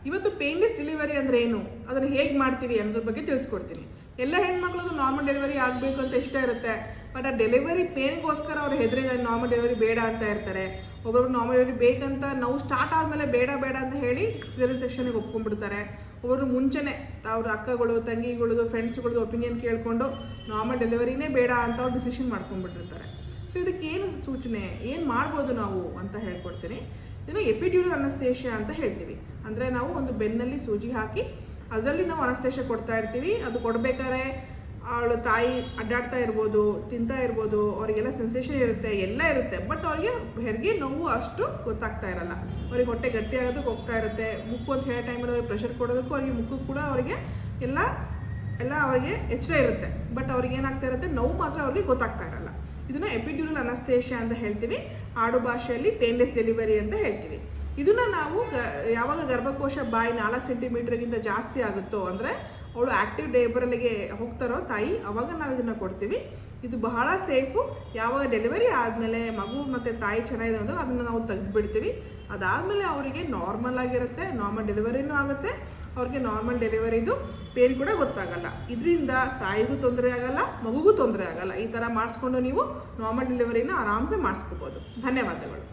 ಇವತ್ತು painless delivery ಅಂದರೆ ಏನು, ಅದನ್ನು ಹೇಗೆ ಮಾಡ್ತೀವಿ ಅನ್ನೋದ್ರ ಬಗ್ಗೆ ತಿಳಿಸ್ಕೊಡ್ತೀನಿ. ಎಲ್ಲ ಹೆಣ್ಮಕ್ಳಿಗೂ ನಾರ್ಮಲ್ ಡೆಲಿವರಿ ಆಗಬೇಕು ಅಂತ ಇಷ್ಟ ಇರುತ್ತೆ, ಬಟ್ ಆ ಡೆಲಿವರಿ ಪೇನ್ಗೋಸ್ಕರ ಅವ್ರು ಹೆದರಿ ನಾರ್ಮಲ್ ಡೆಲಿವರಿ ಬೇಡ ಅಂತ ಇರ್ತಾರೆ. ಒಬ್ಬೊಬ್ರು ನಾರ್ಮಲ್ ಡೆಲಿವರಿ ಬೇಕಂತ ನಾವು ಸ್ಟಾರ್ಟ್ ಆದಮೇಲೆ ಬೇಡ ಬೇಡ ಅಂತ ಹೇಳಿ ಸಿಸೇರಿಯನ್ ಸೆಕ್ಷನ್ಗೆ ಒಪ್ಕೊಂಡ್ಬಿಡ್ತಾರೆ. ಒಬ್ಬರು ಮುಂಚೆನೇ ಅವ್ರ ಅಕ್ಕಗಳು, ತಂಗಿಗಳದು, ಫ್ರೆಂಡ್ಸ್ಗಳದ್ದು ಒಪಿನಿಯನ್ ಕೇಳಿಕೊಂಡು ನಾರ್ಮಲ್ ಡೆಲಿವರಿನೇ ಬೇಡ ಅಂತ ಅವ್ರು ಡಿಸಿಷನ್ ಮಾಡ್ಕೊಂಡ್ಬಿಟ್ಟಿರ್ತಾರೆ. ಸೊ ಇದಕ್ಕೆ ಏನು ಸೂಚನೆ, ಏನು ಮಾಡ್ಬೋದು ನಾವು ಅಂತ ಹೇಳ್ಕೊಡ್ತೀನಿ. ಇದನ್ನು ಎಪಿಡ್ಯೂರಲ್ ಅನಸ್ತೇಷಿಯಾ ಅಂತ ಹೇಳ್ತೀವಿ. ಅಂದರೆ ನಾವು ಒಂದು ಬೆನ್ನಲ್ಲಿ ಸೂಜಿ ಹಾಕಿ ಅದರಲ್ಲಿ ನಾವು ಅನಸ್ತೇಷಿಯಾ ಕೊಡ್ತಾ ಇರ್ತೀವಿ. ಅದು ಕೊಡಬೇಕಾದ್ರೆ ಅವಳು ತಾಯಿ ಅಡ್ಡಾಡ್ತಾ ಇರ್ಬೋದು, ತಿಂತಾ ಇರ್ಬೋದು, ಅವರಿಗೆಲ್ಲ ಸೆನ್ಸೇಷನ್ ಇರುತ್ತೆ, ಎಲ್ಲ ಇರುತ್ತೆ. ಬಟ್ ಅವ್ರಿಗೆ ಹೆರಿಗೆ ನೋವು ಅಷ್ಟು ಗೊತ್ತಾಗ್ತಾ ಇರಲ್ಲ. ಅವ್ರಿಗೆ ಹೊಟ್ಟೆ ಗಟ್ಟಿ ಆಗೋದಕ್ಕೆ ಹೋಗ್ತಾ ಇರುತ್ತೆ. ಮುಕ್ಕು ಅಂತ ಹೇಳೋ ಟೈಮಲ್ಲಿ ಅವ್ರಿಗೆ ಪ್ರೆಷರ್ ಕೊಡೋದಕ್ಕೂ ಅವ್ರಿಗೆ ಮುಕ್ಕು ಕೂಡ ಅವರಿಗೆ ಎಲ್ಲ ಅವರಿಗೆ ಎಚ್ಚರ ಇರುತ್ತೆ. ಬಟ್ ಅವ್ರಿಗೆ ಏನಾಗ್ತಾ ಇರುತ್ತೆ, ನೋವು ಮಾತ್ರ ಅವ್ರಿಗೆ ಗೊತ್ತಾಗ್ತಾ ಇರಲ್ಲ. ಇದನ್ನು ಎಪಿಡ್ಯೂರಲ್ ಅನಸ್ತೇಷಿಯಾ ಅಂತ ಹೇಳ್ತೀವಿ. ಆಡು ಭಾಷೆಯಲ್ಲಿ ಪೇನ್ಲೆಸ್ ಡೆಲಿವರಿ ಅಂತ ಹೇಳ್ತೀವಿ. ಇದನ್ನು ನಾವು ಯಾವಾಗ ಗರ್ಭಕೋಶ ಬಾಯಿ 4 ಸೆಂಟಿಮೀಟರ್ಗಿಂತ ಜಾಸ್ತಿ ಆಗುತ್ತೋ, ಅಂದರೆ ಅವಳು ಆ್ಯಕ್ಟಿವ್ ಲೇಬರಲ್ಲಿಗೆ ಹೋಗ್ತಾರೋ ತಾಯಿ, ಅವಾಗ ನಾವು ಇದನ್ನು ಕೊಡ್ತೀವಿ. ಇದು ಬಹಳ ಸೇಫು. ಯಾವಾಗ ಡೆಲಿವರಿ ಆದಮೇಲೆ ಮಗು ಮತ್ತು ತಾಯಿ ಚೆನ್ನಾಗಿದೆ ಅಂದರೆ ಅದನ್ನು ನಾವು ತೆಗೆದುಬಿಡ್ತೀವಿ. ಅದಾದಮೇಲೆ ಅವರಿಗೆ ನಾರ್ಮಲ್ ಆಗಿರುತ್ತೆ, ನಾರ್ಮಲ್ ಡೆಲಿವರಿನೂ ಆಗುತ್ತೆ. ಅವ್ರಿಗೆ ನಾರ್ಮಲ್ ಡೆಲಿವರಿದು ಪೇನ್ ಕೂಡ ಗೊತ್ತಾಗಲ್ಲ. ಇದರಿಂದ ತಾಯಿಗೂ ತೊಂದರೆ ಆಗಲ್ಲ, ಮಗುಗೂ ತೊಂದರೆ ಆಗಲ್ಲ. ಈ ಥರ ಮಾಡಿಸ್ಕೊಂಡು ನೀವು ನಾರ್ಮಲ್ ಡೆಲಿವರಿನ ಆರಾಮ್ಸೆ ಮಾಡಿಸ್ಕೋಬೋದು. ಧನ್ಯವಾದಗಳು.